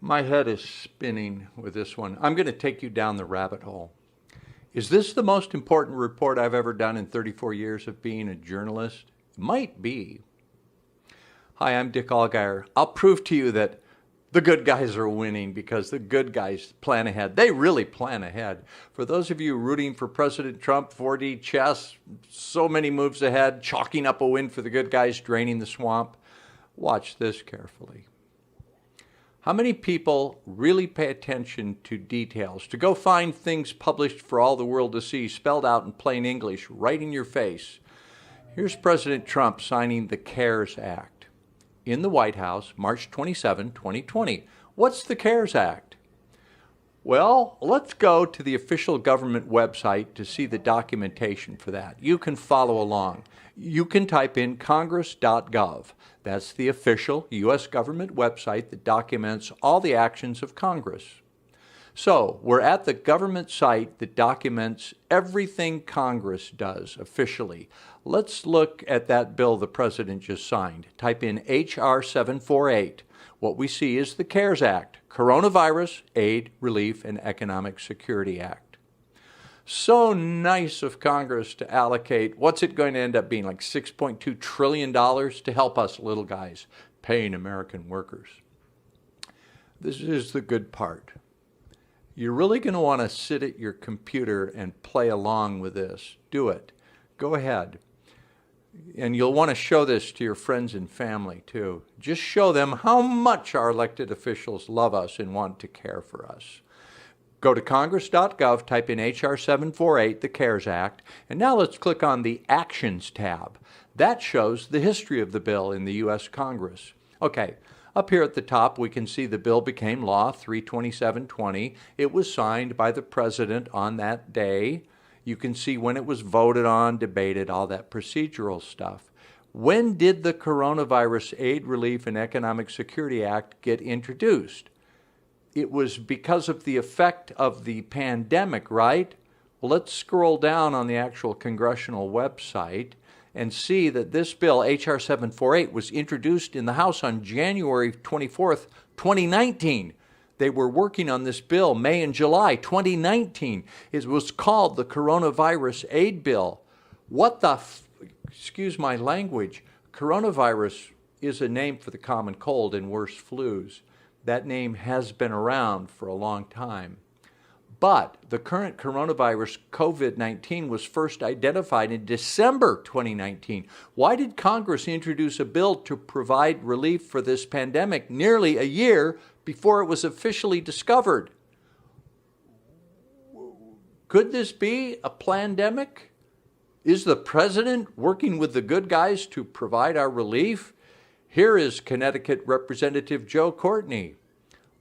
My head is spinning with this one. I'm going to take you down the rabbit hole. Is this the most important report I've ever done in 34 years of being a journalist? It might be. Hi, I'm Dick Allgaier. I'll prove to you that the good guys are winning because the good guys plan ahead. They really plan ahead. For those of you rooting for President Trump, 4D chess, so many moves ahead, chalking up a win for the good guys, draining the swamp, watch this carefully. How many people really pay attention to details, to go find things published for all the world to see, spelled out in plain English, right in your face? Here's President Trump signing the CARES Act in the White House, March 27, 2020. What's the CARES Act? Well, let's go to the official government website to see the documentation for that. You can follow along. You can type in congress.gov. That's the official U.S. government website that documents all the actions of Congress. So we're at the government site that documents everything Congress does officially. Let's look at that bill the president just signed. Type in H.R. 748. What we see is the CARES Act, Coronavirus Aid, Relief, and Economic Security Act. So nice of Congress to allocate, what's it going to end up being, like $6.2 trillion to help us little guys, paying American workers. This is the good part. You're really going to want to sit at your computer and play along with this. Do it. Go ahead. And you'll want to show this to your friends and family too. Just show them how much our elected officials love us and want to care for us. Go to congress.gov, type in H.R. 748, the CARES Act, and now let's click on the Actions tab. That shows the history of the bill in the U.S. Congress. Okay, up here at the top we can see the bill became law 3/27/20. It was signed by the President on that day. You can see when it was voted on, debated, all that procedural stuff. When did the Coronavirus Aid, Relief, and Economic Security Act get introduced? It was because of the effect of the pandemic, right? Well, let's scroll down on the actual congressional website and see that this bill, H.R. 748, was introduced in the House on January 24th, 2019. They were working on this bill May and July 2019. It was called the Coronavirus Aid Bill. What the, excuse my language, coronavirus is a name for the common cold and worse flus. That name has been around for a long time. But the current coronavirus, COVID-19, was first identified in December 2019. Why did Congress introduce a bill to provide relief for this pandemic nearly a year before it was officially discovered? Could this be a plandemic? Is the president working with the good guys to provide our relief? Here is Connecticut Representative Joe Courtney,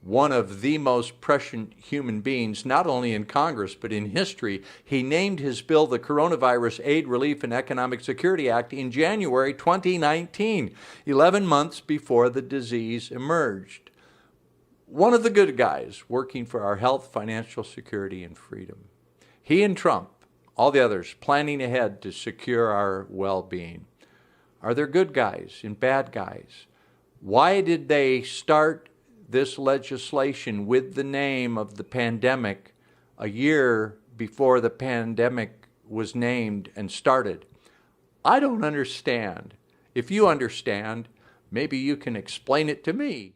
one of the most prescient human beings, not only in Congress, but in history. He named his bill the Coronavirus Aid, Relief, and Economic Security Act in January 2019, 11 months before the disease emerged. One of the good guys working for our health, financial security, and freedom. He and Trump, all the others, planning ahead to secure our well-being. Are there good guys and bad guys? Why did they start this legislation with the name of the pandemic a year before the pandemic was named and started? I don't understand. If you understand, maybe you can explain it to me.